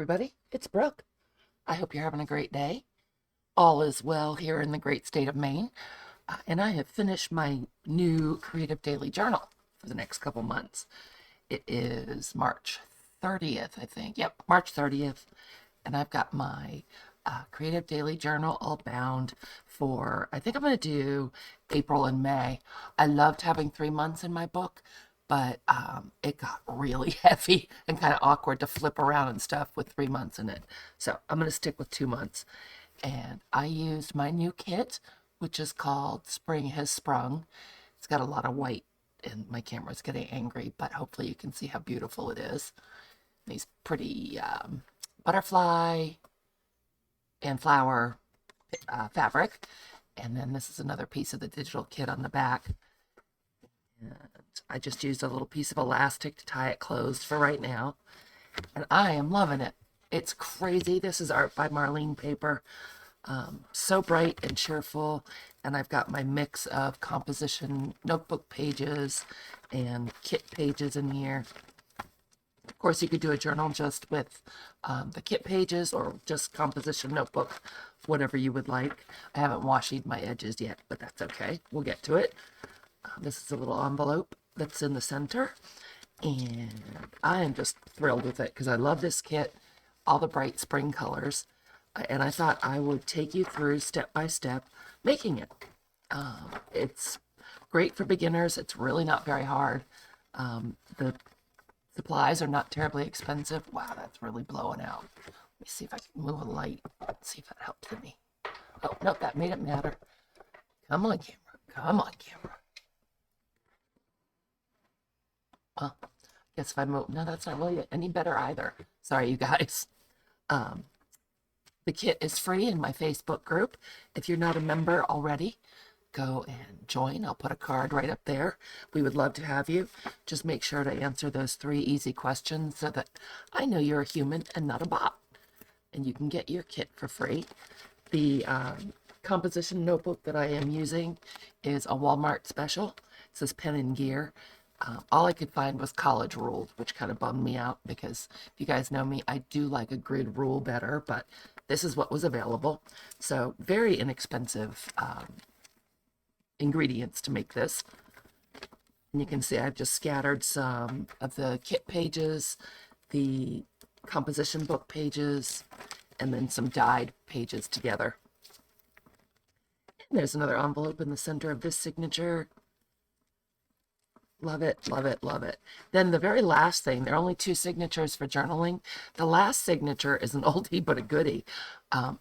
everybody. It's Brooke. I hope you're having a great day. All is well here in the great state of Maine. And I have finished my new Creative Daily Journal for the next couple months. It is March 30th, I think. Yep, March 30th. And I've got my Creative Daily Journal all bound for, I think I'm going to do April and May. I loved having 3 months in my book, but it got really heavy and kind of awkward to flip around and stuff with 3 months in it. So I'm going to stick with 2 months. And I used my new kit, which is called Spring Has Sprung. It's got a lot of white, and my camera's getting angry, but hopefully you can see how beautiful it is. These pretty butterfly and flower fabric. And then this is another piece of the digital kit on the back. And I just used a little piece of elastic to tie it closed for right now. And I am loving it. It's crazy. This is art by Marlene paper. So bright and cheerful. And I've got my mix of composition notebook pages and kit pages in here. Of course, you could do a journal just with the kit pages or just composition notebook, whatever you would like. I haven't washi my edges yet, but that's okay. We'll get to it. This is a little envelope that's in the center, and I am just thrilled with it because I love this kit, all the bright spring colors, and I thought I would take you through step by step making it. It's great for beginners. It's really not very hard. The supplies are not terribly expensive. Wow, that's really blowing out. Let me see if I can move a light. Let's see if that helps me. Oh, no, that made it matter. Come on, camera. Come on, camera. Well, I guess if I move, no, that's not really any better either. Sorry, you guys. The kit is free in my Facebook group. If you're not a member already, go and join. I'll put a card right up there. We would love to have you. Just make sure to answer those 3 easy questions so that I know you're a human and not a bot. And you can get your kit for free. The composition notebook that I am using is a Walmart special. It says Pen and Gear. All I could find was college ruled, which kind of bummed me out because if you guys know me, I do like a grid rule better, but this is what was available. So very inexpensive ingredients to make this. And you can see I've just scattered some of the kit pages, the composition book pages, and then some dyed pages together. And there's another envelope in the center of this signature. Love it, love it, love it. Then the very last thing, there are only 2 signatures for journaling. The last signature is an oldie but a goodie.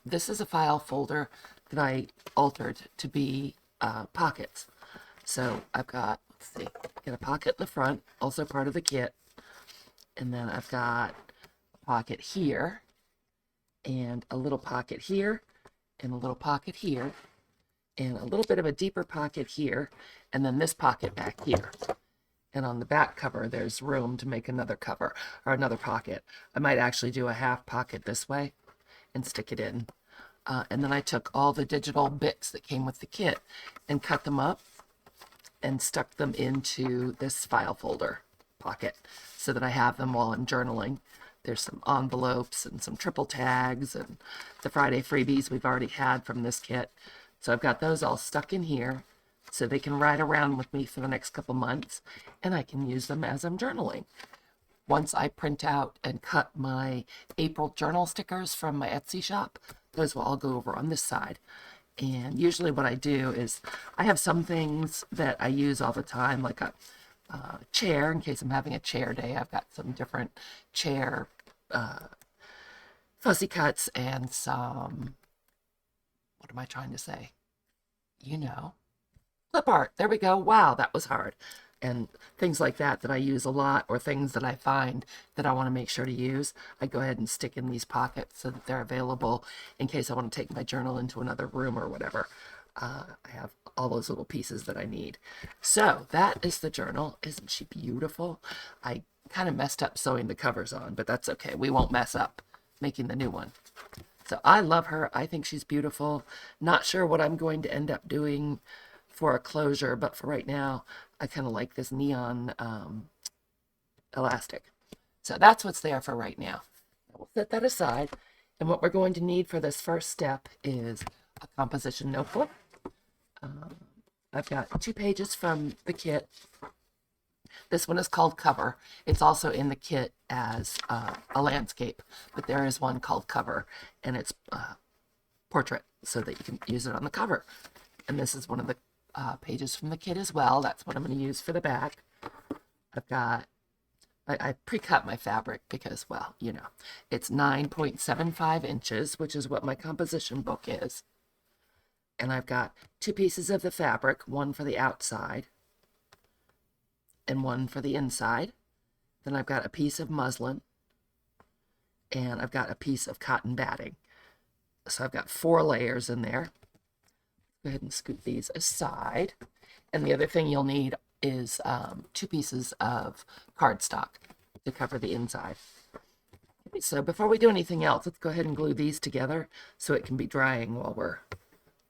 This is a file folder that I altered to be pockets. So I've got, let's see, got a pocket in the front, also part of the kit. And then I've got a pocket here, and a little pocket here, and a little pocket here, and a little bit of a deeper pocket here, and then this pocket back here. And on the back cover, there's room to make another cover or another pocket. I might actually do a half pocket this way and stick it in. And then I took all the digital bits that came with the kit and cut them up and stuck them into this file folder pocket so that I have them while I'm journaling. There's some envelopes and some triple tags and the Friday freebies we've already had from this kit. So I've got those all stuck in here, so they can ride around with me for the next couple months, and I can use them as I'm journaling. Once I print out and cut my April journal stickers from my Etsy shop, those will all go over on this side. And usually what I do is I have some things that I use all the time, like a chair, in case I'm having a chair day. I've got some different chair fussy cuts and some, what am I trying to say? You know. Clip art. There we go. Wow, that was hard. And things like that I use a lot, or things that I find that I want to make sure to use, I go ahead and stick in these pockets so that they're available in case I want to take my journal into another room or whatever. I have all those little pieces that I need. So that is the journal. Isn't she beautiful? I kind of messed up sewing the covers on, but that's okay. We won't mess up making the new one. So I love her. I think she's beautiful. Not sure what I'm going to end up doing for a closure, but for right now, I kind of like this neon elastic. So that's what's there for right now. We'll set that aside. And what we're going to need for this first step is a composition notebook. I've got 2 pages from the kit. This one is called Cover. It's also in the kit as a landscape, but there is one called Cover, and it's portrait, so that you can use it on the cover. And this is one of the pages from the kit as well. That's what I'm going to use for the back. I pre-cut my fabric because, well, you know, it's 9.75 inches, which is what my composition book is. And I've got 2 pieces of the fabric, one for the outside and one for the inside. Then I've got a piece of muslin and I've got a piece of cotton batting. So I've got 4 layers in there. Go ahead and scoot these aside. And the other thing you'll need is 2 pieces of cardstock to cover the inside. Okay, so before we do anything else, let's go ahead and glue these together so it can be drying while we're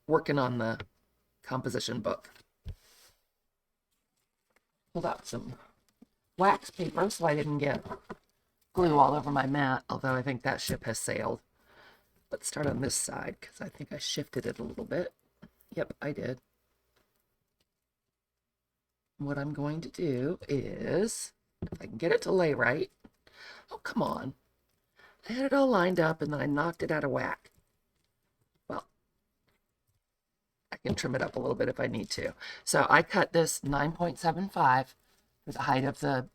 working on the composition book. Pulled out some wax paper so I didn't get glue all over my mat, although I think that ship has sailed. Let's start on this side because I think I shifted it a little bit. Yep, I did. What I'm going to do is, if I can get it to lay right. Oh, come on. I had it all lined up and then I knocked it out of whack. Well, I can trim it up a little bit if I need to. So I cut this 9.75 for the height of the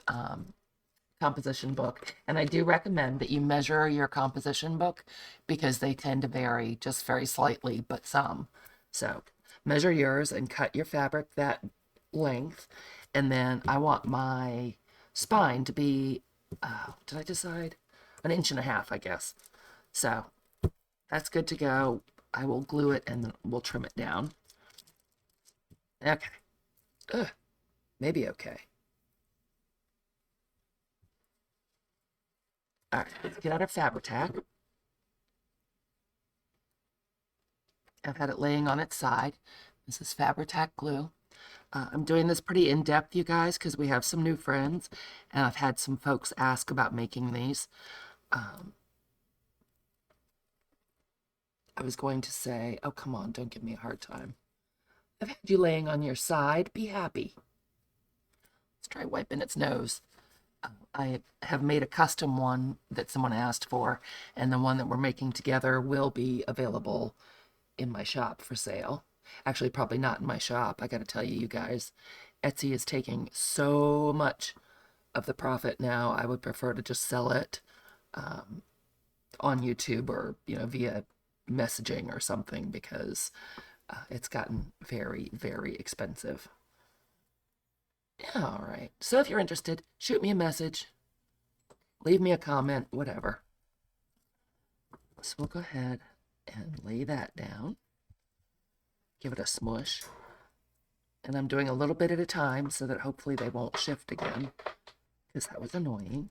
composition book. And I do recommend that you measure your composition book because they tend to vary just very slightly, but some. So measure yours and cut your fabric that length. And then I want my spine to be, did I decide? 1.5 inches, I guess. So that's good to go. I will glue it and then we'll trim it down. Okay. Maybe okay. All right, let's get out our Fabri-Tac. I've had it laying on its side. This is Fabri-Tac glue. I'm doing this pretty in-depth, you guys, because we have some new friends, and I've had some folks ask about making these. I was going to say, oh, come on, don't give me a hard time. I've had you laying on your side. Be happy. Let's try wiping its nose. I have made a custom one that someone asked for, and the one that we're making together will be available in my shop for sale. Actually, probably not in my shop. I got to tell you, you guys, Etsy is taking so much of the profit now. I would prefer to just sell it on YouTube or, you know, via messaging or something because it's gotten very, very expensive. All right. So if you're interested, shoot me a message, leave me a comment, whatever. So we'll go ahead and lay that down. Give it a smush. And I'm doing a little bit at a time so that hopefully they won't shift again because that was annoying.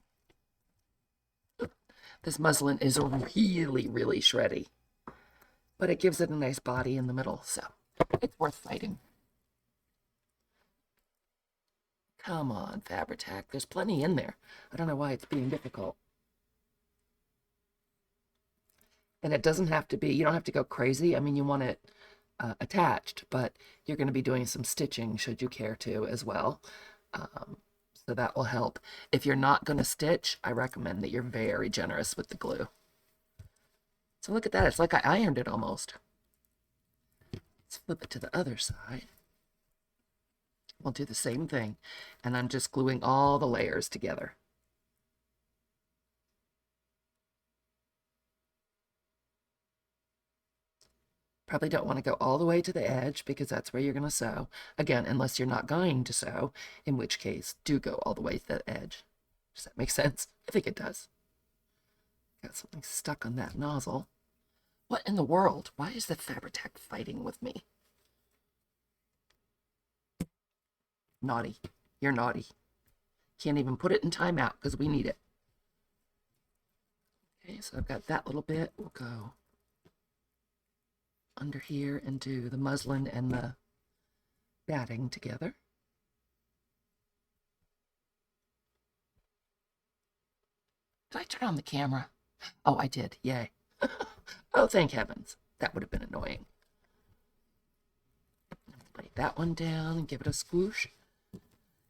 This muslin is really, really shreddy, but it gives it a nice body in the middle, so it's worth fighting. Come on, Fabri-Tac. There's plenty in there. I don't know why it's being difficult. And it doesn't have to be, you don't have to go crazy. I mean, you want it attached, but you're going to be doing some stitching should you care to as well. So that will help. If you're not going to stitch, I recommend that you're very generous with the glue. So look at that. It's like I ironed it almost. Let's flip it to the other side. We'll do the same thing. And I'm just gluing all the layers together. Probably don't want to go all the way to the edge because that's where you're going to sew. Again, unless you're not going to sew, in which case, do go all the way to the edge. Does that make sense? I think it does. Got something stuck on that nozzle. What in the world? Why is the Fabri-Tac fighting with me? Naughty. You're naughty. Can't even put it in timeout because we need it. Okay, so I've got that little bit. We'll go under here and do the muslin and the batting together. Did I turn on the camera? Oh, I did. Yay. Oh, thank heavens. That would have been annoying. Lay that one down and give it a squoosh.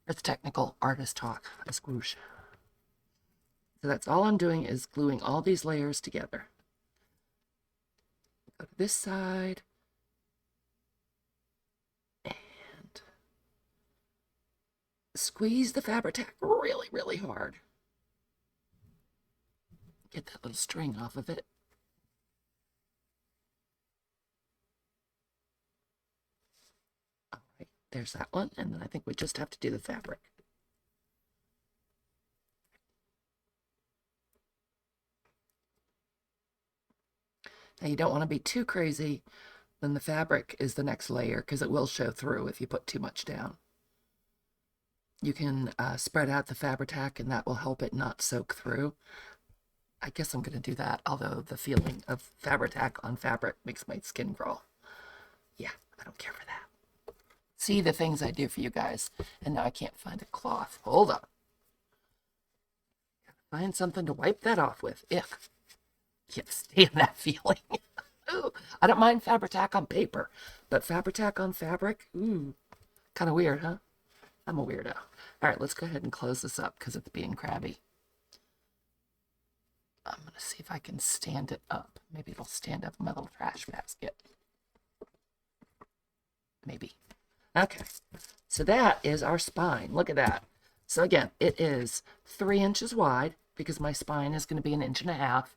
It's technical artist talk, a squoosh. So that's all I'm doing is gluing all these layers together. Go to this side. And squeeze the fabric tack really, really hard. Get that little string off of it. All right, there's that one. And then I think we just have to do the fabric. Now you don't want to be too crazy when the fabric is the next layer because it will show through if you put too much down. You can spread out the fabric tack and that will help it not soak through. I guess I'm going to do that, although the feeling of fabric tack on fabric makes my skin crawl. Yeah, I don't care for that. See the things I do for you guys. And now I can't find a cloth. Hold up. Gotta find something to wipe that off with. Ick. Can't stand that feeling. Ooh, I don't mind fabric tack on paper, but fabric tack on fabric? Ooh, kind of weird, huh? I'm a weirdo. All right, let's go ahead and close this up because it's being crabby. I'm going to see if I can stand it up. Maybe it'll stand up in my little trash basket. Maybe. Okay, so that is our spine. Look at that. So again, it is 3 inches wide because my spine is going to be 1.5 inches,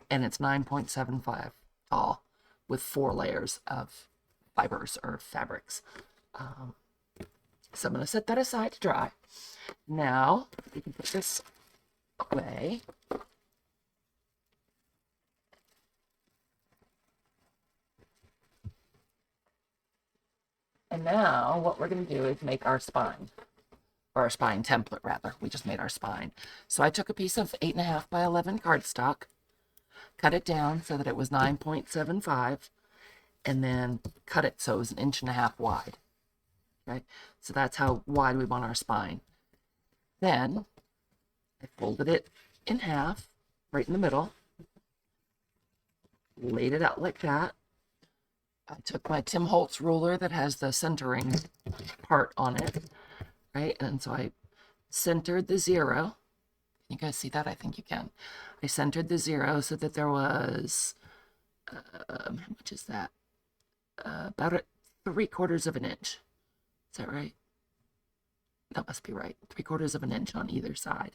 and it's 9.75 tall with 4 layers of fibers or fabrics. So I'm going to set that aside to dry. Now, we can put this away. And now what we're going to do is make our spine, or our spine template rather. We just made our spine. So I took a piece of 8.5 by 11 cardstock, cut it down so that it was 9.75, and then cut it so it was 1.5 inches wide. Okay, so that's how wide we want our spine. Then I folded it in half, right in the middle, laid it out like that. I took my Tim Holtz ruler that has the centering part on it, right? And so I centered the 0. You guys see that? I think you can. I centered the 0 so that there was, how much is that? About 3/4 inch. Is that right? That must be right. 3/4 inch on either side.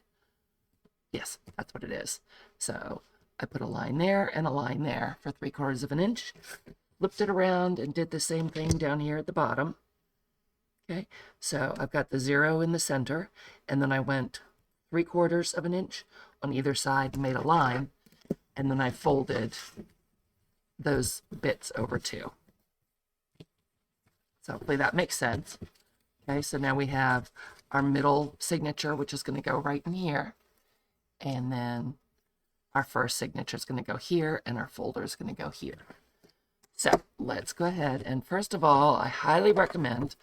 Yes, that's what it is. So I put a line there and a line there for 3/4 inch. Flipped it around and did the same thing down here at the bottom. Okay, so I've got the 0 in the center, and then I went 3/4 inch on either side, made a line, and then I folded those bits over too. So hopefully that makes sense. Okay, so now we have our middle signature, which is going to go right in here, and then our first signature is going to go here, and our folder is going to go here. So let's go ahead, and first of all, I highly recommend,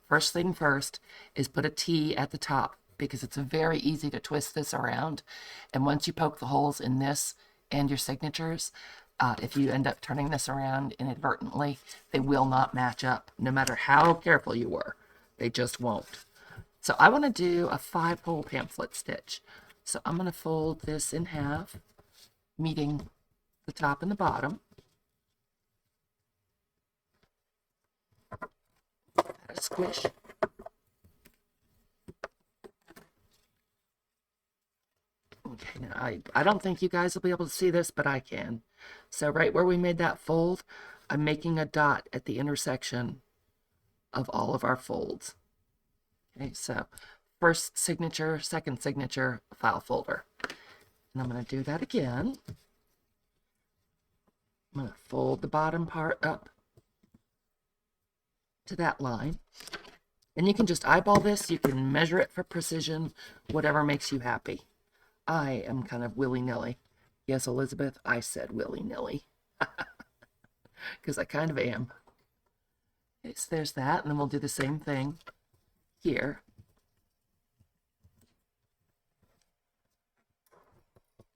first thing first, is put a T at the top because it's very easy to twist this around. And once you poke the holes in this and your signatures, if you end up turning this around inadvertently, they will not match up, no matter how careful you were. They just won't. So I want to do a 5-hole pamphlet stitch. So I'm going to fold this in half, meeting the top and the bottom. A squish. Okay, now I don't think you guys will be able to see this, but I can. So right where we made that fold, I'm making a dot at the intersection of all of our folds. Okay, so first signature, second signature, file folder. And I'm going to do that again. I'm going to fold the bottom part up to that line. And you can just eyeball this. You can measure it for precision, whatever makes you happy. I am kind of willy-nilly. Yes, Elizabeth, I said willy-nilly. Because I kind of am. Okay, so there's that. And then we'll do the same thing here.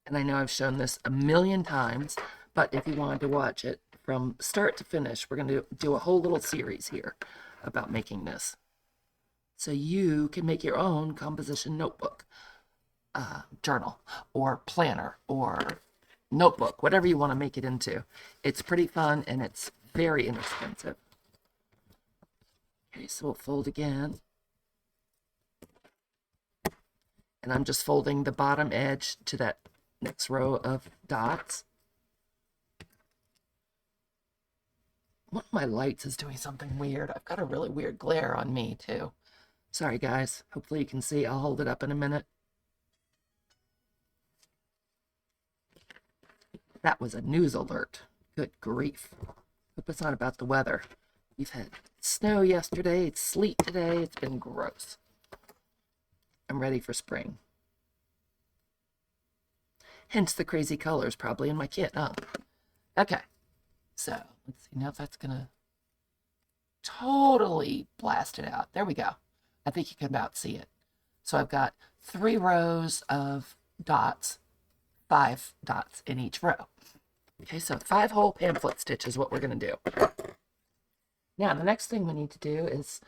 And I know I've shown this a million times, but if you wanted to watch it from start to finish, we're going to do a whole little series here about making this. So you can make your own composition notebook, journal, or planner, or notebook, whatever you want to make it into. It's pretty fun and it's very inexpensive. Okay, so we'll fold again. And I'm just folding the bottom edge to that next row of dots. One of my lights is doing something weird. I've got a really weird glare on me too. Sorry guys, hopefully you can see. I'll hold it up in a minute. That was a news alert. Good grief. Hope it's not about the weather. We've had snow yesterday, it's sleet today, it's been gross. I'm ready for spring. Hence the crazy colors probably in my kit, huh? Okay, so let's see, now if that's gonna totally blast it out. There we go. I think you can about see it. So I've got 3 rows of dots, 5 dots in each row. Okay, so 5 whole pamphlet stitch is what we're gonna do. Now, the next thing we need to do is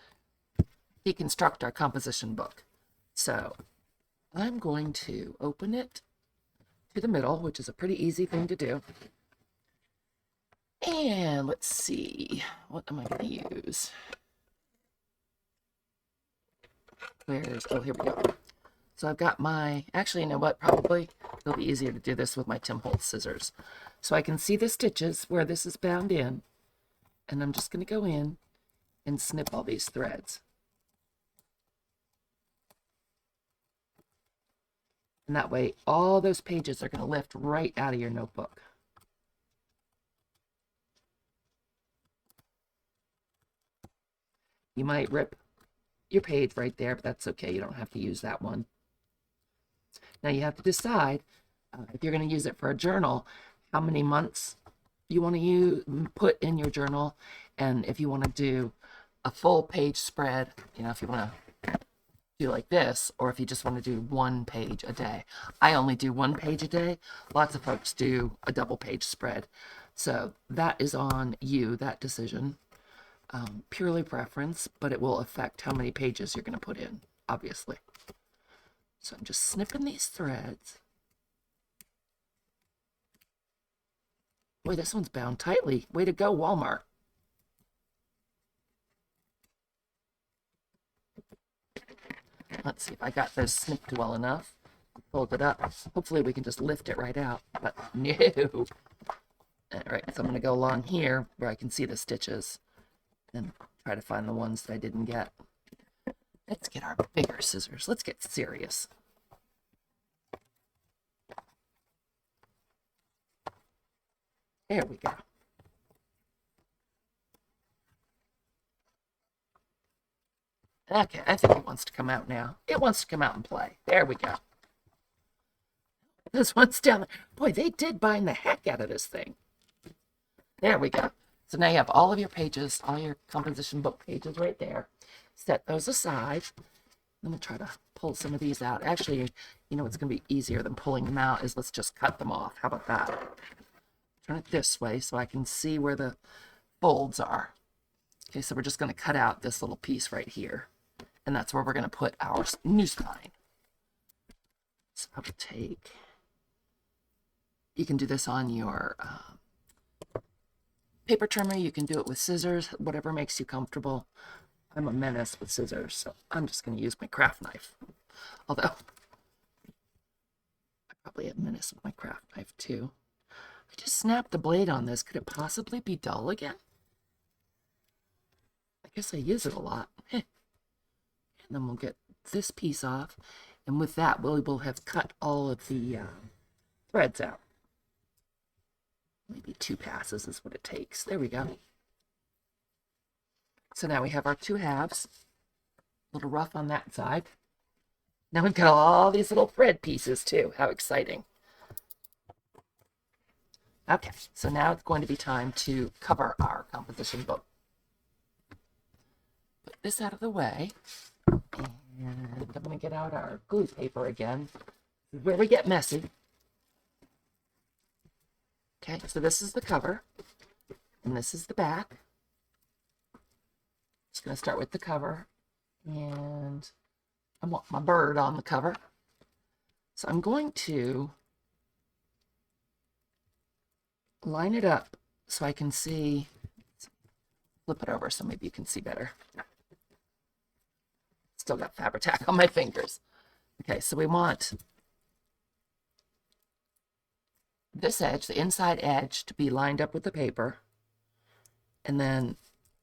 deconstruct our composition book. So I'm going to open it to the middle, which is a pretty easy thing to do. And let's see, what am I going to use? Oh, here we go. So I've got my, actually, you know what, probably it'll be easier to do this with my Tim Holtz scissors. So I can see the stitches where this is bound in, and I'm just going to go in and snip all these threads. And that way, all those pages are going to lift right out of your notebook. You might rip your page right there, but that's okay. You don't have to use that one. Now you have to decide if you're going to use it for a journal, how many months you want to put in your journal, and if you want to do a full page spread, you know, if you want to do like this, or if you just want to do 1 page a day. I only do 1 page a day. Lots of folks do a double page spread. So that is on you, that decision. Purely preference, but it will affect how many pages you're going to put in, obviously. So I'm just snipping these threads. Boy, this one's bound tightly. Way to go, Walmart. Let's see if I got this snipped well enough. Fold it up. Hopefully we can just lift it right out, but no. All right, so I'm going to go along here where I can see the stitches and try to find the ones that I didn't get. Let's get our bigger scissors. Let's get serious. There we go. Okay, I think it wants to come out now. It wants to come out and play. There we go. This one's down there. Boy, they did bind the heck out of this thing. There we go. So now you have all of your pages, all your composition book pages right there. Set those aside. I'm going to try to pull some of these out. Actually, you know what's going to be easier than pulling them out is let's just cut them off. How about that? Turn it this way so I can see where the folds are. Okay, so we're just going to cut out this little piece right here. And that's where we're going to put our new spine. So I will take, you can do this on your paper trimmer, you can do it with scissors, whatever makes you comfortable. I'm a menace with scissors, so I'm just going to use my craft knife. Although, I probably have menace with my craft knife too. I just snapped the blade on this. Could it possibly be dull again? I guess I use it a lot. And then we'll get this piece off, and with that we will have cut all of the threads out. Maybe 2 passes is what it takes. There we go. So now we have our 2 halves. A little rough on that side. Now we've got all these little thread pieces too. How exciting. Okay, so now it's going to be time to cover our composition book. Put this out of the way. And I'm going to get out our glue paper again. This is where we get messy. Okay, so this is the cover, and this is the back. Just going to start with the cover, and I want my bird on the cover. So I'm going to line it up so I can see. Flip it over so maybe you can see better. Still got Fabri-Tac on my fingers. Okay, so we want this edge, the inside edge, to be lined up with the paper. And then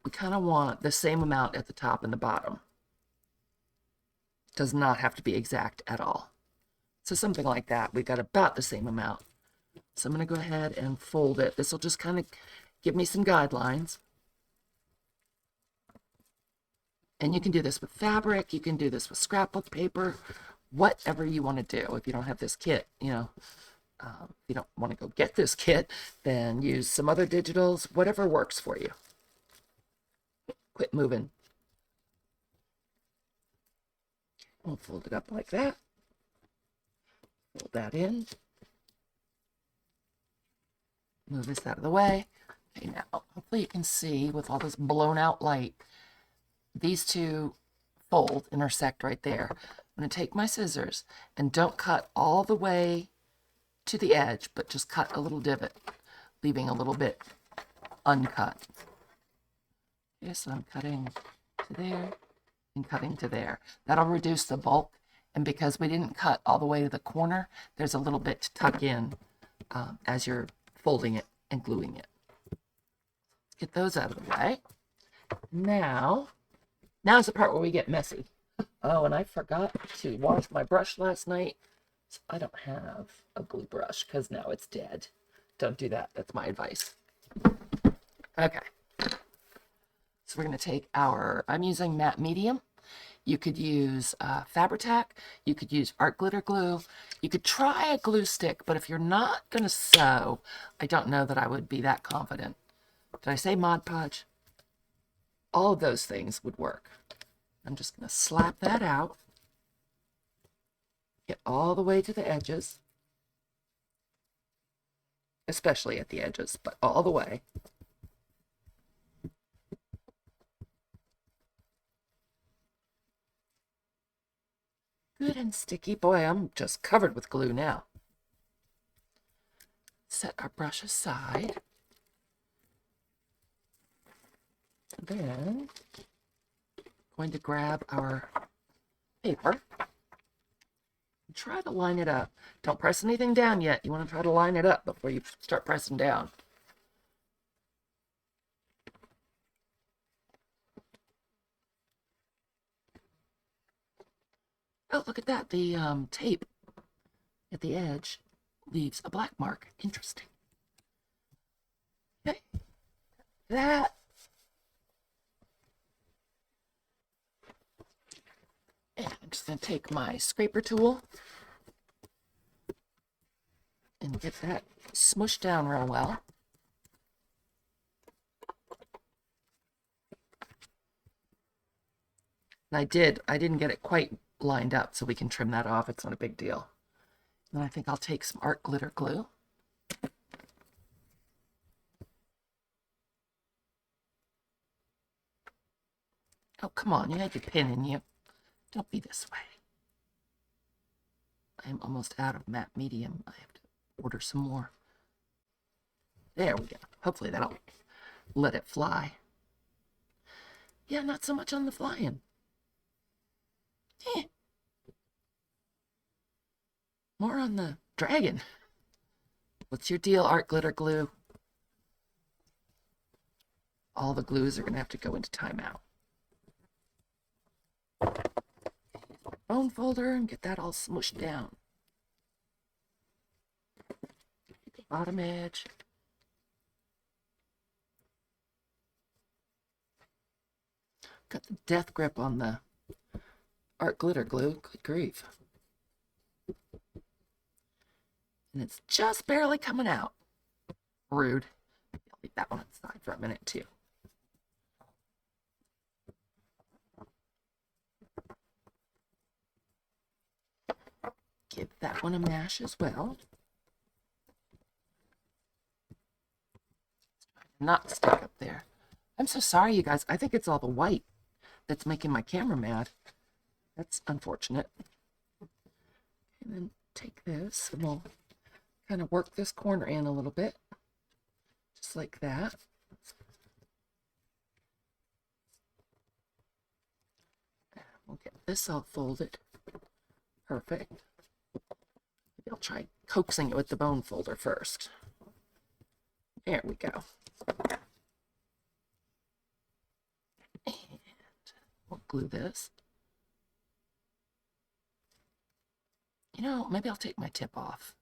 we kind of want the same amount at the top and the bottom. Does not have to be exact at all. So something like that. We've got about the same amount. So I'm going to go ahead and fold it. This will just kind of give me some guidelines. And you can do this with fabric. You can do this with scrapbook paper. Whatever you want to do. If you don't have this kit, you know, if you don't want to go get this kit, then use some other digitals. Whatever works for you. Quit moving. We'll fold it up like that. Fold that in. Move this out of the way. Okay, now hopefully you can see with all this blown out light, these two fold, intersect right there. I'm going to take my scissors and don't cut all the way to the edge, but just cut a little divot, leaving a little bit uncut. Okay, so I'm cutting to there and cutting to there. That'll reduce the bulk, and because we didn't cut all the way to the corner, there's a little bit to tuck in as you're folding it and gluing it. Get those out of the way. Now's the part where we get messy. Oh, and I forgot to wash my brush last night. So I don't have a glue brush because now it's dead. Don't do that. That's my advice. Okay. So we're going to take I'm using matte medium. You could use Fabri-Tac. You could use art glitter glue. You could try a glue stick, but if you're not going to sew, I don't know that I would be that confident. Did I say Mod Podge? All of those things would work. I'm just going to slap that out. Get all the way to the edges. Especially at the edges, but all the way. Good and sticky. Boy, I'm just covered with glue now. Set our brush aside. Then, going to grab our paper and try to line it up. Don't press anything down yet. You want to try to line it up before you start pressing down. Oh, look at that. The tape at the edge leaves a black mark. Interesting. Okay. That. And I'm just going to take my scraper tool and get that smushed down real well. And I didn't get it quite lined up, so we can trim that off. It's not a big deal. And I think I'll take some art glitter glue. Oh, come on, you had your pin in you. Don't be this way. I'm almost out of matte medium. I have to order some more. There we go. Hopefully that'll let it fly. Yeah, not so much on the flying. More on the dragon. What's your deal, art glitter glue? All the glues are going to have to go into timeout. Bone folder and get that all smushed down. The bottom edge. Got the death grip on the art glitter glue. Good grief. And it's just barely coming out. Rude. I'll leave that one on the side for a minute too. Give that one a mash as well. not stick up there. I'm so sorry, you guys. I think it's all the white that's making my camera mad. That's unfortunate. And then take this and we'll kind of work this corner in a little bit, just like that. We'll get this all folded. Perfect. Maybe I'll try coaxing it with the bone folder first. There we go. And we'll glue this. You know, maybe I'll take my tip off.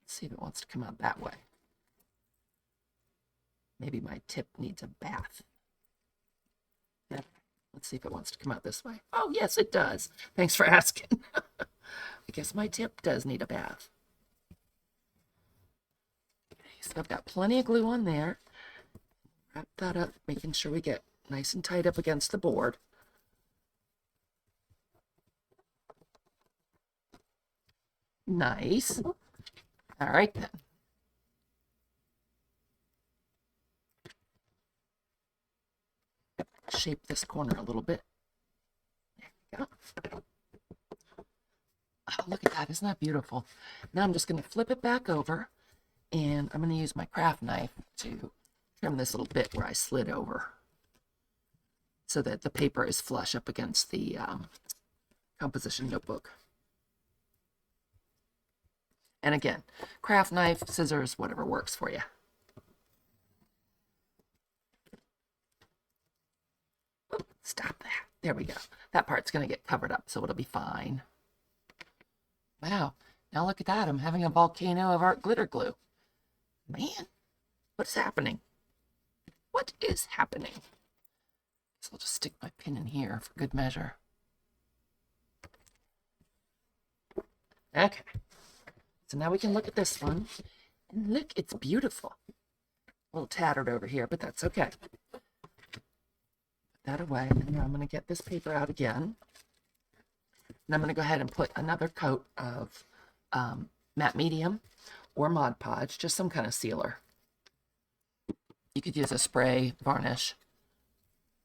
Let's see if it wants to come out that way. Maybe my tip needs a bath. Yeah. Let's see if it wants to come out this way. Oh, yes, it does. Thanks for asking. I guess my tip does need a bath. Okay, so I've got plenty of glue on there. Wrap that up, making sure we get nice and tight up against the board. Nice. All right, then. Shape this corner a little bit. There we go. Oh, look at that. Isn't that beautiful? Now I'm just going to flip it back over, and I'm going to use my craft knife to trim this little bit where I slid over so that the paper is flush up against the composition notebook. And again, craft knife, scissors, whatever works for you. Stop that. There we go. That part's going to get covered up, so it'll be fine. Wow. Now look at that. I'm having a volcano of art glitter glue. Man, what's happening? What is happening? So I'll just stick my pin in here for good measure. Okay. So now we can look at this one. And look, it's beautiful. A little tattered over here, but that's okay. That away, and now I'm going to get this paper out again, and I'm going to go ahead and put another coat of matte medium or Mod Podge, just some kind of sealer. You could use a spray varnish.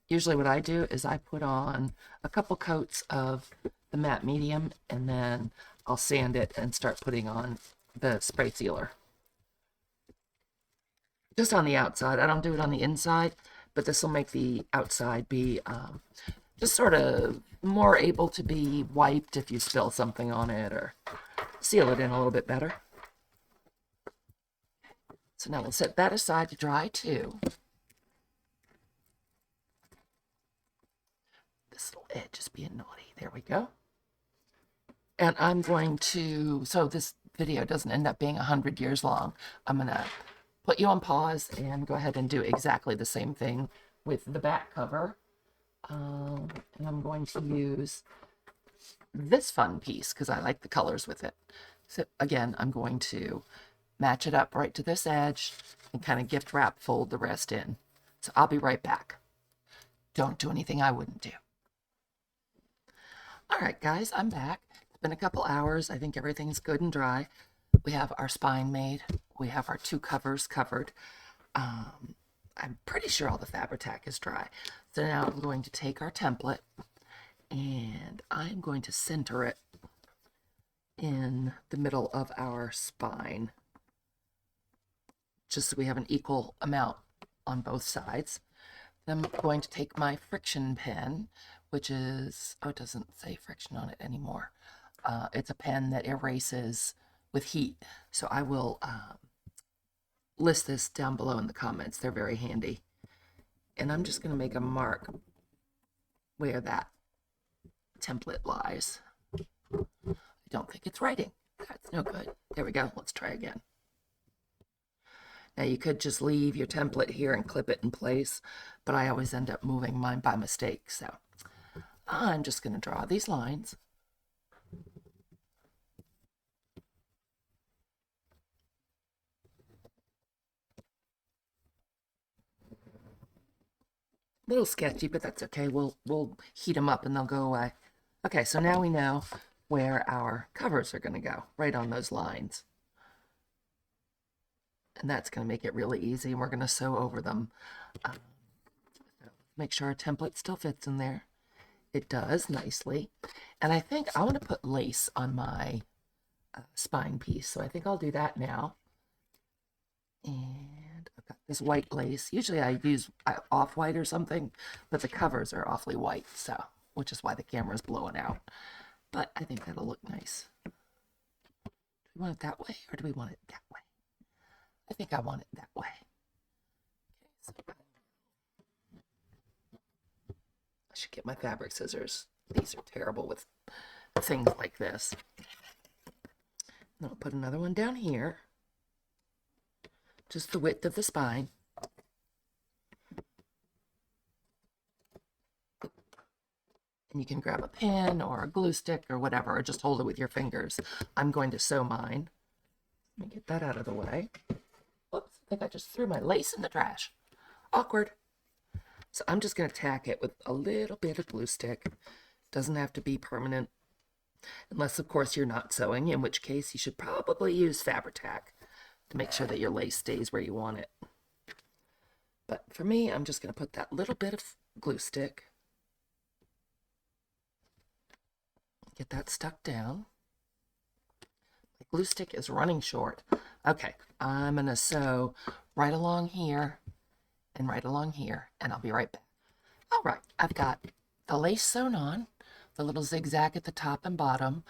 Usually what I do is I put on a couple coats of the matte medium, and then I'll sand it and start putting on the spray sealer. Just on the outside. I don't do it on the inside, but this will make the outside be just sort of more able to be wiped if you spill something on it, or seal it in a little bit better. So now we'll set that aside to dry too. This little edge is being naughty. There we go. And I'm going to, so this video doesn't end up being 100 years long, I'm going to put you on pause and go ahead and do exactly the same thing with the back cover. And I'm going to use this fun piece because I like the colors with it. So again, I'm going to match it up right to this edge and kind of gift wrap fold the rest in. So I'll be right back. Don't do anything I wouldn't do. All right, guys, I'm back. It's been a couple hours. I think everything's good and dry. We have our spine made. We have our two covers covered. I'm pretty sure all the Fabri-Tac is dry. So now I'm going to take our template and I'm going to center it in the middle of our spine, just so we have an equal amount on both sides. Then I'm going to take my friction pen, which is, oh, it doesn't say friction on it anymore. It's a pen that erases with heat. So I will list this down below in the comments. They're very handy. And I'm just going to make a mark where that template lies. I don't think it's writing. That's no good. There we go. Let's try again. Now you could just leave your template here and clip it in place, but I always end up moving mine by mistake. So I'm just going to draw these lines. A little sketchy, but that's okay. We'll heat them up and they'll go away. Okay, so now we know where our covers are going to go, right on those lines. And that's going to make it really easy. And we're going to sew over them. So make sure our template still fits in there. It does nicely. And I think I want to put lace on my spine piece. So I think I'll do that now. And I've got this white lace. Usually I use off-white or something, but the covers are awfully white, so which is why the camera's blowing out. But I think that'll look nice. Do we want it that way or do we want it that way? I think I want it that way. Okay, so I should get my fabric scissors. These are terrible with things like this. And I'll put another one down here. Just the width of the spine. And you can grab a pin or a glue stick or whatever, or just hold it with your fingers. I'm going to sew mine. Let me get that out of the way. Whoops, I think I just threw my lace in the trash. Awkward. So I'm just going to tack it with a little bit of glue stick. Doesn't have to be permanent. Unless, of course, you're not sewing, in which case you should probably use Fabri-Tac to make sure that your lace stays where you want it. But for me, I'm just going to put that little bit of glue stick. Get that stuck down. My glue stick is running short. Okay, I'm going to sew right along here and right along here, and I'll be right back. All right, I've got the lace sewn on, the little zigzag at the top and bottom.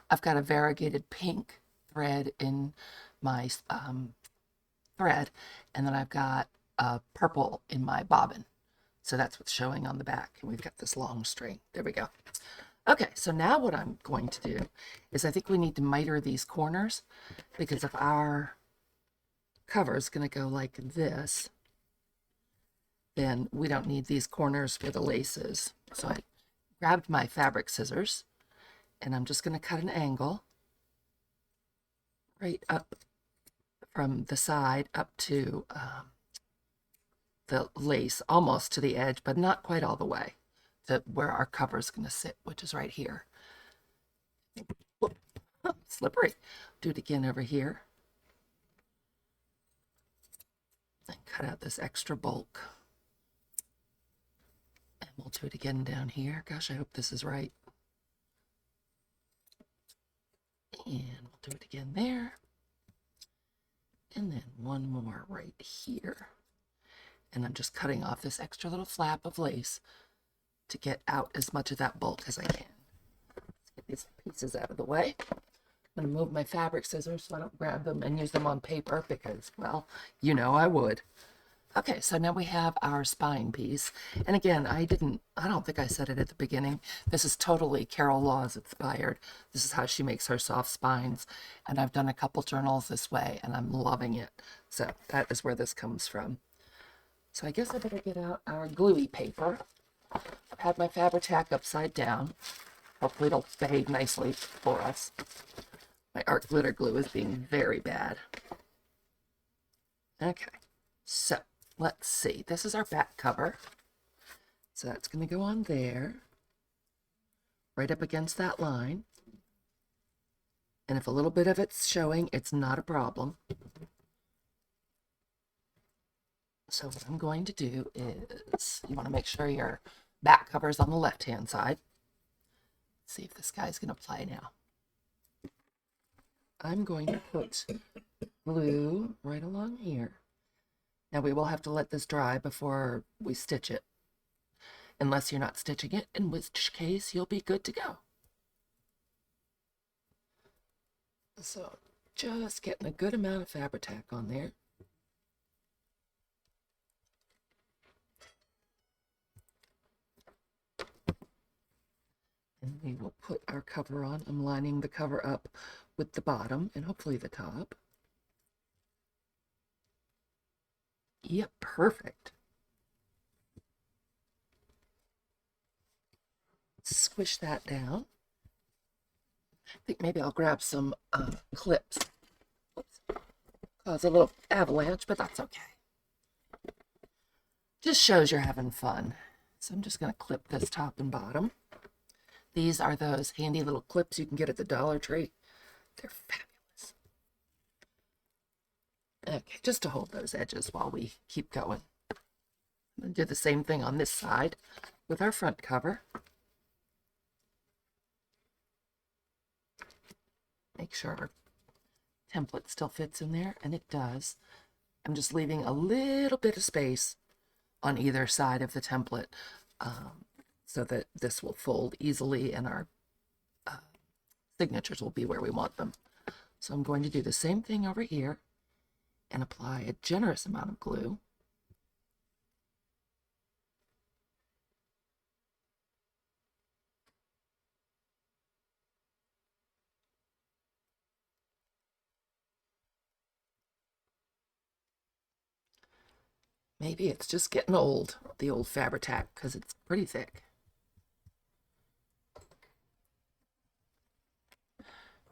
I've got a variegated pink thread in my thread, and then I've got a purple in my bobbin. So that's what's showing on the back. And we've got this long string. There we go. Okay, so now what I'm going to do is I think we need to miter these corners, because if our cover is going to go like this, then we don't need these corners where the lace is. So I grabbed my fabric scissors, and I'm just going to cut an angle right up from the side up to the lace, almost to the edge, but not quite all the way to where our cover is going to sit, which is right here. Whoop. Oh, slippery. Do it again over here. And cut out this extra bulk. And we'll do it again down here. Gosh, I hope this is right. And we'll do it again there. And then one more right here. And I'm just cutting off this extra little flap of lace to get out as much of that bulk as I can. Let's get these pieces out of the way. I'm going to move my fabric scissors so I don't grab them and use them on paper because, well, you know I would. Okay, so now we have our spine piece. And again, I don't think I said it at the beginning. This is totally Carol Laws inspired. This is how she makes her soft spines. And I've done a couple journals this way and I'm loving it. So that is where this comes from. So I guess I better get out our gluey paper. I've had my Fabri-Tac upside down. Hopefully it'll behave nicely for us. My art glitter glue is being very bad. Okay, so let's see. This is our back cover. So that's going to go on there, right up against that line. And if a little bit of it's showing, it's not a problem. So what I'm going to do is, you want to make sure your back cover is on the left-hand side. Let's see if this guy's going to play now. I'm going to put glue right along here. Now we will have to let this dry before we stitch it. Unless you're not stitching it, in which case you'll be good to go. So just getting a good amount of Fabri-Tac on there. And we will put our cover on. I'm lining the cover up with the bottom and hopefully the top. Yep, perfect. Squish that down. I think maybe I'll grab some clips. Oops. Cause a little avalanche, but that's okay. Just shows you're having fun. So I'm just going to clip this top and bottom. These are those handy little clips you can get at the Dollar Tree. They're fabulous. Okay, just to hold those edges while we keep going. I'm going to do the same thing on this side with our front cover. Make sure our template still fits in there, and it does. I'm just leaving a little bit of space on either side of the template so that this will fold easily and our signatures will be where we want them. So I'm going to do the same thing over here and apply a generous amount of glue. Maybe it's just getting old, the old Fabri-Tac, because it's pretty thick.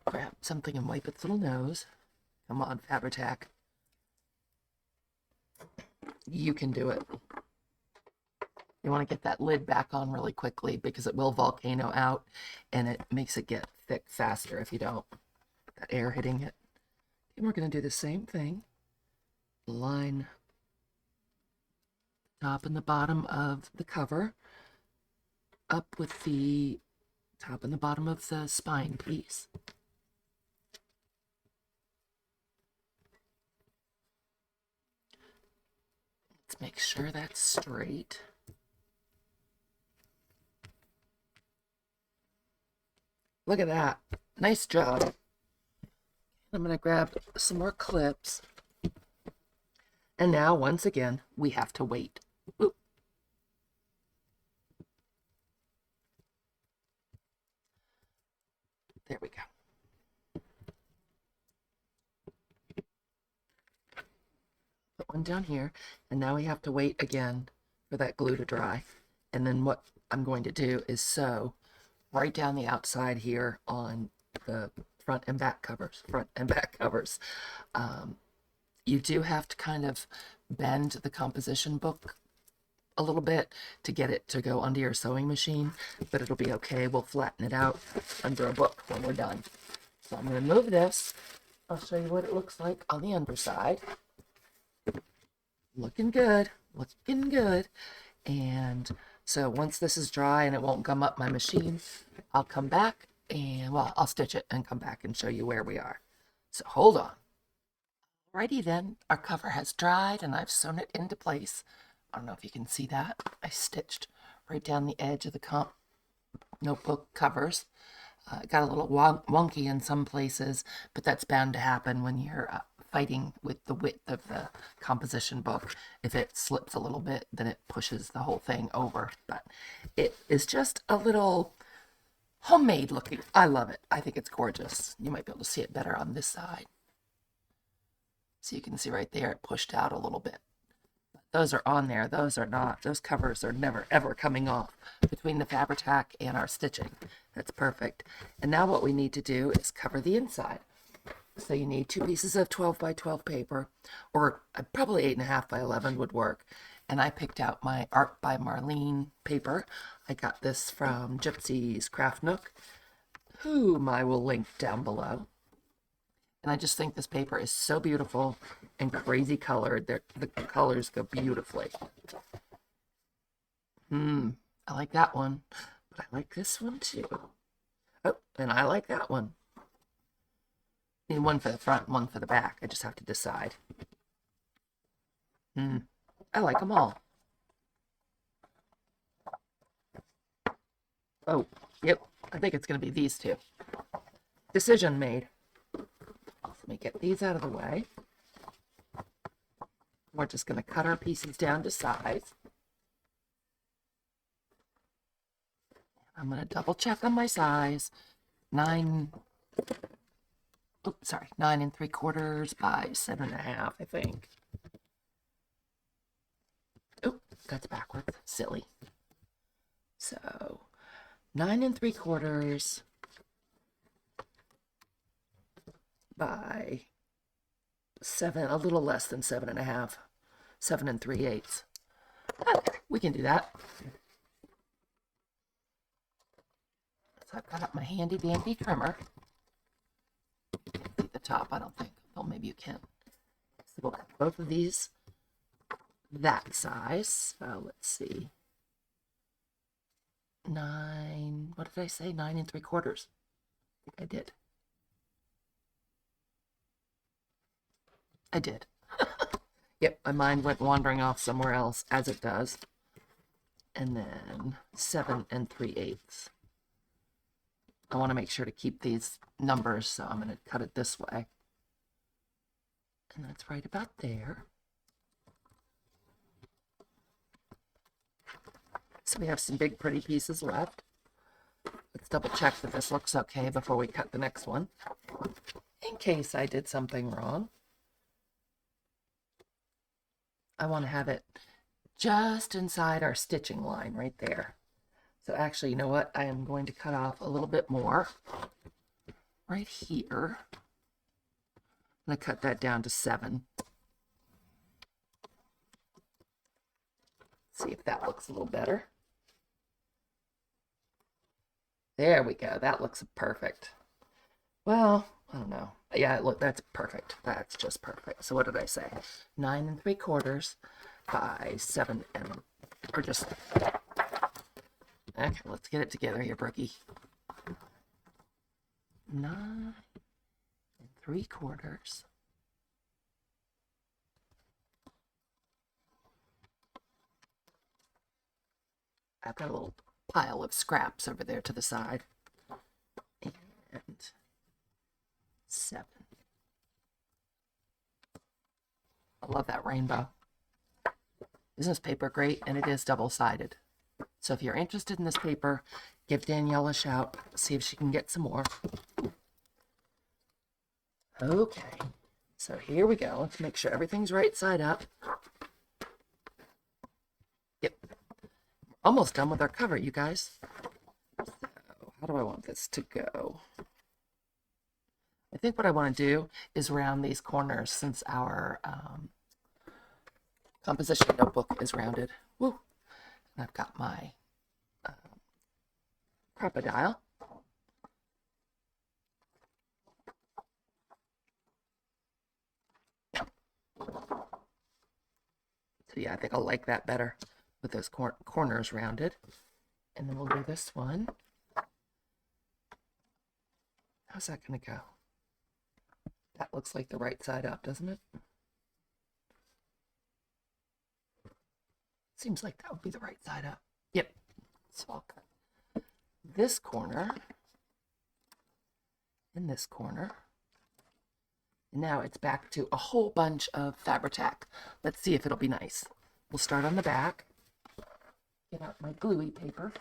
Grab something and wipe its little nose. Come on, Fabri-Tac. You can do it. You want to get that lid back on really quickly because it will volcano out and it makes it get thick faster if you don't. That air hitting it. And we're going to do the same thing. Line top and the bottom of the cover up with the top and the bottom of the spine piece. Let's make sure that's straight. Look at that. Nice job. I'm going to grab some more clips. And now, once again, we have to wait. Oop. There we go. Put one down here, and now we have to wait again for that glue to dry. And then what I'm going to do is sew right down the outside here on the front and back covers. You do have to kind of bend the composition book a little bit to get it to go under your sewing machine, but it'll be okay. We'll flatten it out under a book when we're done. So I'm going to move this. I'll show you what it looks like on the underside. Looking good, looking good. And so once this is dry and it won't gum up my machine, I'll come back and, well, I'll stitch it and come back and show you where we are. So hold on. Alrighty then, our cover has dried and I've sewn it into place. I don't know if you can see that. I stitched right down the edge of the notebook covers. It got a little wonky in some places, but that's bound to happen when you're fighting with the width of the composition book. If it slips a little bit, then it pushes the whole thing over. But it is just a little homemade looking. I love it. I think it's gorgeous. You might be able to see it better on this side. So you can see right there, it pushed out a little bit. Those are on there. Those are not. Those covers are never, ever coming off between the Fabri-Tac and our stitching. That's perfect. And now what we need to do is cover the inside. So you need 2 pieces of 12 by 12 paper, or probably 8.5 by 11 would work. And I picked out my Art by Marlene paper. I got this from gypsyscraftnook, whom I will link down below. And I just think this paper is so beautiful and crazy colored. The colors go beautifully. I like that one, but I like this one too. Oh, and I like that one. Need one for the front, one for the back. I just have to decide. I like them all. Oh, yep. I think it's going to be these two. Decision made. Let me get these out of the way. We're just going to cut our pieces down to size. I'm going to double check on my size. 9 3/4 by 7.5, I think. Oh, that's backwards. Silly. So 9 3/4 by 7, a little less than 7.5, 7 3/8. Okay, we can do that. So I've got up my handy dandy trimmer. You can't see the top, I don't think. Well, maybe you can. So we'll cut both of these that size. Let's see. 9, what did I say? 9 3/4. I think I did. I did. Yep, my mind went wandering off somewhere else, as it does. And then 7 3/8. I want to make sure to keep these numbers, so I'm going to cut it this way. And that's right about there. So we have some big pretty pieces left. Let's double check that this looks okay before we cut the next one, in case I did something wrong. I want to have it just inside our stitching line right there. So actually, you know what? I am going to cut off a little bit more right here. I'm going to cut that down to 7. See if that looks a little better. There we go. That looks perfect. Well, I don't know. Yeah, look, that's perfect. That's just perfect. So what did I say? 9 3/4 by 7 or just, okay, let's get it together here, Brookie. 9 3/4. I've got a little pile of scraps over there to the side. And 7. I love that rainbow. Isn't this paper great? And it is double-sided. So if you're interested in this paper, give Danielle a shout. See if she can get some more. Okay. So here we go. Let's make sure everything's right side up. Yep. Almost done with our cover, you guys. So how do I want this to go? I think what I want to do is round these corners since our composition notebook is rounded. Woo! And I've got my crocodile. So yeah, I think I'll like that better with those corners rounded. And then we'll do this one. How's that going to go? That looks like the right side up, doesn't it? Seems like that would be the right side up. Yep. So I'll cut this corner and this corner. And now it's back to a whole bunch of Fabri-Tac. Let's see if it'll be nice. We'll start on the back. Get out my gluey paper.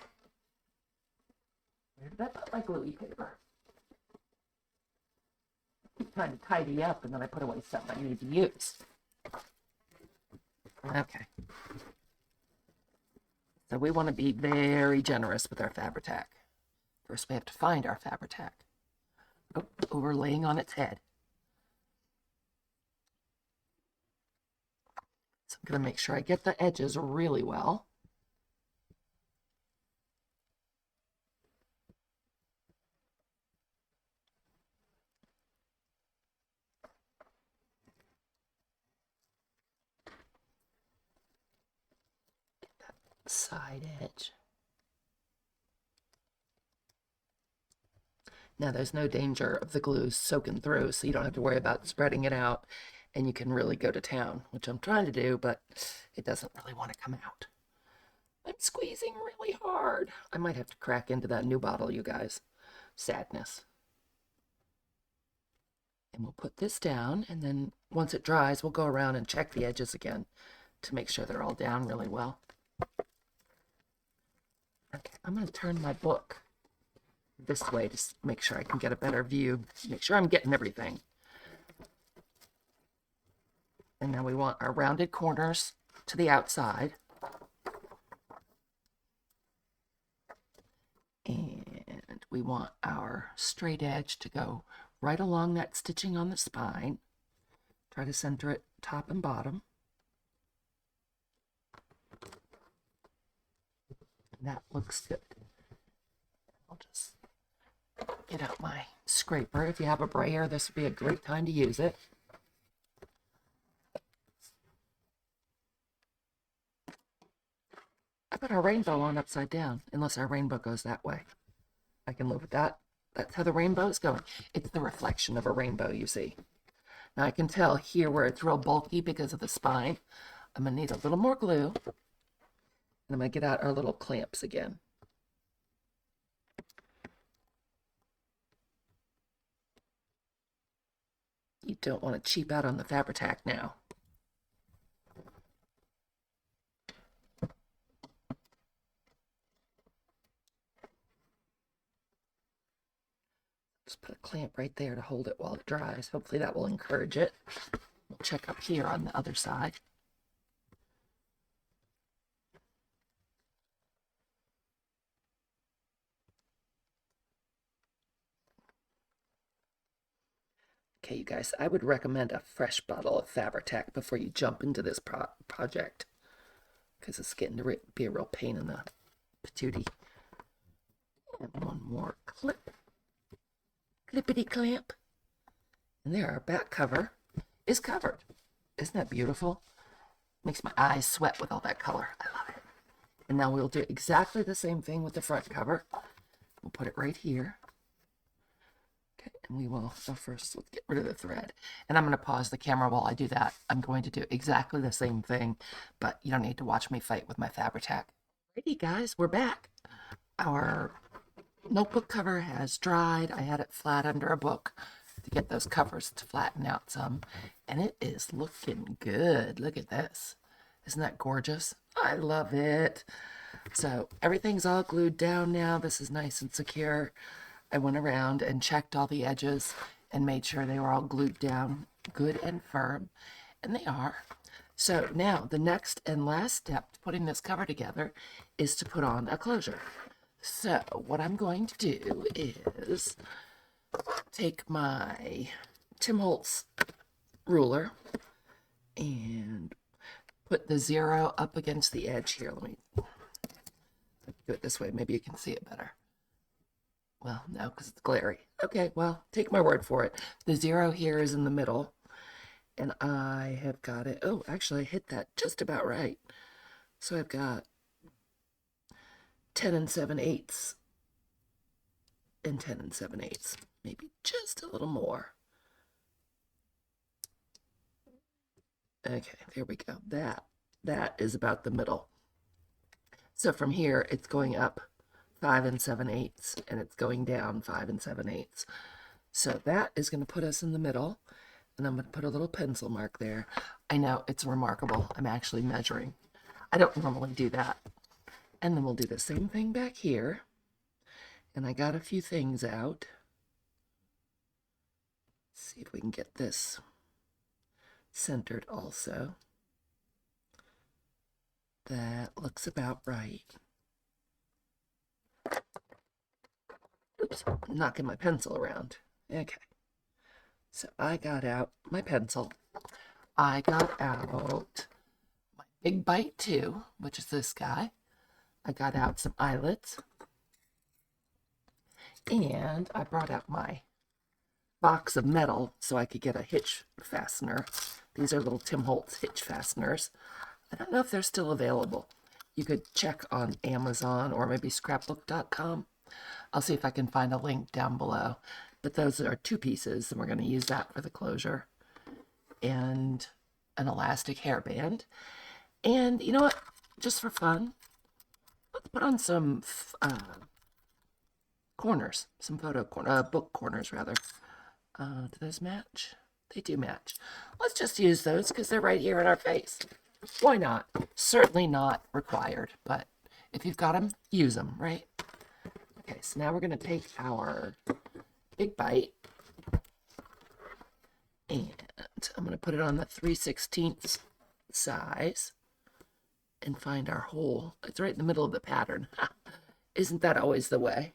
Where did I put my gluey paper? I keep trying to tidy up and then I put away stuff I need to use. Okay. So we want to be very generous with our Fabri-Tac. First we have to find our Fabri-Tac. Oh, overlaying on its head. So I'm going to make sure I get the edges really well. Get that side edge. Now there's no danger of the glue soaking through, so you don't have to worry about spreading it out, and you can really go to town, which I'm trying to do, but it doesn't really want to come out. I'm squeezing really hard. I might have to crack into that new bottle, you guys. Sadness. And we'll put this down, and then once it dries, we'll go around and check the edges again to make sure they're all down really well. Okay, I'm going to turn my book this way to make sure I can get a better view, make sure I'm getting everything. And now we want our rounded corners to the outside. And we want our straight edge to go right along that stitching on the spine. Try to center it top and bottom. And that looks good. I'll just get out my scraper. If you have a brayer, this would be a great time to use it. I put our rainbow on upside down, unless our rainbow goes that way. I can live with that. That's how the rainbow is going. It's the reflection of a rainbow, you see. Now I can tell here where it's real bulky because of the spine. I'm going to need a little more glue. And I'm going to get out our little clamps again. You don't want to cheap out on the Fabri-Tac now. Just put a clamp right there to hold it while it dries. Hopefully that will encourage it. We'll check up here on the other side. Okay, you guys, I would recommend a fresh bottle of Fabri-Tac before you jump into this project, because it's getting to be a real pain in the patootie. And one more clip. Clippity clamp. And there, our back cover is covered. Isn't that beautiful? Makes my eyes sweat with all that color. I love it. And now we'll do exactly the same thing with the front cover. We'll put it right here. Okay, and we will go first. Let's get rid of the thread. And I'm going to pause the camera while I do that. I'm going to do exactly the same thing, but you don't need to watch me fight with my Fabri-Tac. Alrighty, guys, we're back. Our notebook cover has dried. I had it flat under a book to get those covers to flatten out some, and it is looking good. Look at this. Isn't that gorgeous? I love it. So everything's all glued down now. This is nice and secure. I went around and checked all the edges and made sure they were all glued down good and firm, and they are. So now the next and last step to putting this cover together is to put on a closure. So what I'm going to do is take my Tim Holtz ruler and put the 0 up against the edge here. Let me do it this way. Maybe you can see it better. Well, no, because it's glary. Okay, well, take my word for it. The 0 here is in the middle, and I have got it. Oh, actually, I hit that just about right. So I've got 10 and 7/8 and 10 and 7/8, maybe just a little more. Okay, there we go. That is about the middle. So from here, it's going up 5 and 7/8, and it's going down 5 and 7/8. So that is going to put us in the middle, and I'm going to put a little pencil mark there. I know, it's remarkable. I'm actually measuring. I don't normally do that. And then we'll do the same thing back here. And I got a few things out. Let's see if we can get this centered also. That looks about right. Oops, I'm knocking my pencil around. Okay. So I got out my pencil. I got out my Big Bite 2, which is this guy. I got out some eyelets, and I brought out my box of metal so I could get a hitch fastener. These are little Tim Holtz hitch fasteners. I don't know if they're still available. You could check on Amazon or maybe scrapbook.com. I'll see if I can find a link down below. But those are 2 pieces, and we're going to use that for the closure. And an elastic hairband. And you know what? Just for fun, let's put on some corners, some book corners rather. Do those match? They do match. Let's just use those because they're right here in our face. Why not? Certainly not required, but if you've got them, use them, right? Okay, so now we're going to take our Big Bite, and I'm going to put it on the 3/16 size and find our hole. It's right in the middle of the pattern. Isn't that always the way?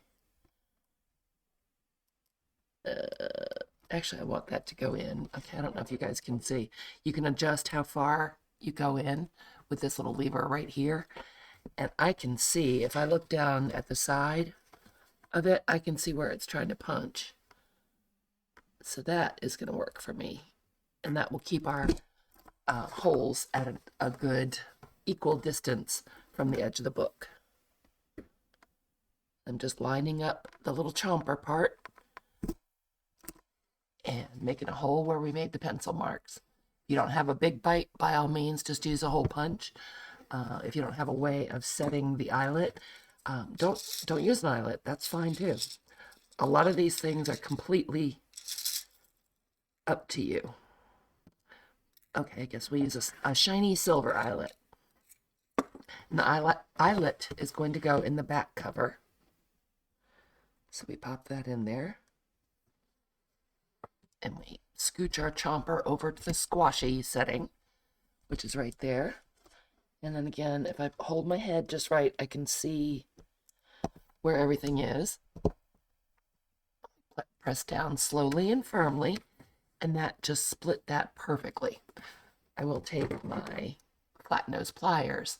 Actually, I want that to go in. Okay, I don't know if you guys can see. You can adjust how far you go in with this little lever right here. And I can see, if I look down at the side of it, I can see where it's trying to punch. So that is going to work for me. And that will keep our holes at a good equal distance from the edge of the book. I'm just lining up the little chomper part and making a hole where we made the pencil marks. If you don't have a big bite, by all means, just use a hole punch. If you don't have a way of setting the eyelet, don't use an eyelet. That's fine too. A lot of these things are completely up to you. Okay, I guess we use a shiny silver eyelet. And the eyelet is going to go in the back cover. So we pop that in there. And we scooch our chomper over to the squashy setting, which is right there. And then again, if I hold my head just right, I can see where everything is. Press down slowly and firmly, and that just split that perfectly. I will take my flat nose pliers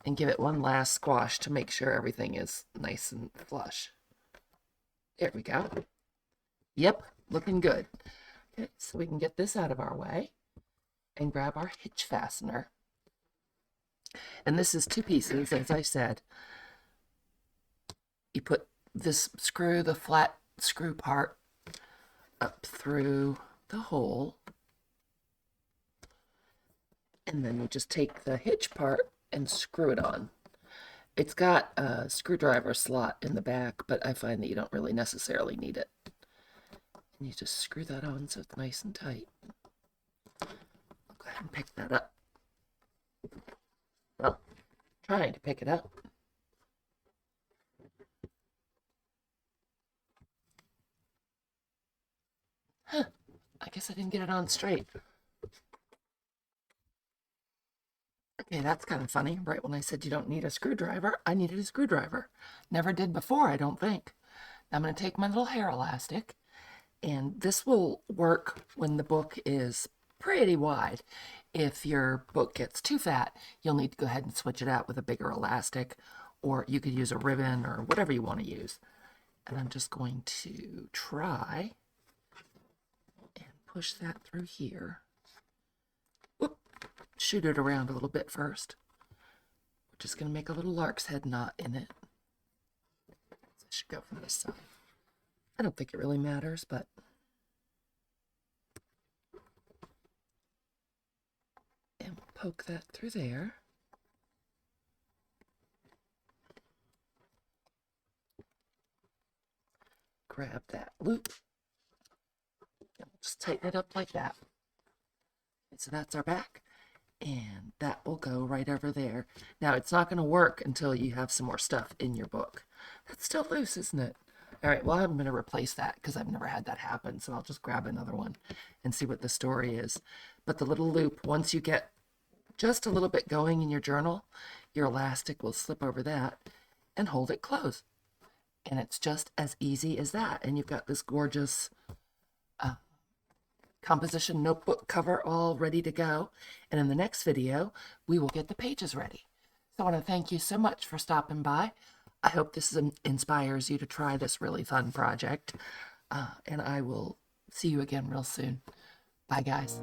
and give it one last squash to make sure everything is nice and flush. There we go. Yep, looking good. Okay, so we can get this out of our way and grab our hitch fastener. And this is 2 pieces, as I said. You put this screw, the flat screw part, up through the hole. And then you just take the hitch part and screw it on. It's got a screwdriver slot in the back, but I find that you don't really necessarily need it. And you just screw that on so it's nice and tight. I'll go ahead and pick that up. Well, trying to pick it up. Huh, I guess I didn't get it on straight. Okay, that's kind of funny. Right when I said you don't need a screwdriver, I needed a screwdriver. Never did before, I don't think. Now I'm going to take my little hair elastic, and this will work when the book is pretty wide. If your book gets too fat, you'll need to go ahead and switch it out with a bigger elastic, or you could use a ribbon or whatever you want to use. And I'm just going to try and push that through here. Whoop. Shoot it around a little bit first. We're just going to make a little lark's head knot in it. So I should go from this side. I don't think it really matters, but and we'll poke that through there. Grab that loop. And we'll just tighten it up like that. Okay, so that's our back. And that will go right over there. Now, it's not going to work until you have some more stuff in your book. That's still loose, isn't it? All right, well, I'm going to replace that because I've never had that happen. So I'll just grab another one and see what the story is. But the little loop, once you get just a little bit going in your journal, your elastic will slip over that and hold it closed. And it's just as easy as that. And you've got this gorgeous composition notebook cover all ready to go. And in the next video, we will get the pages ready. So I want to thank you so much for stopping by. I hope this inspires you to try this really fun project. And I will see you again real soon. Bye, guys.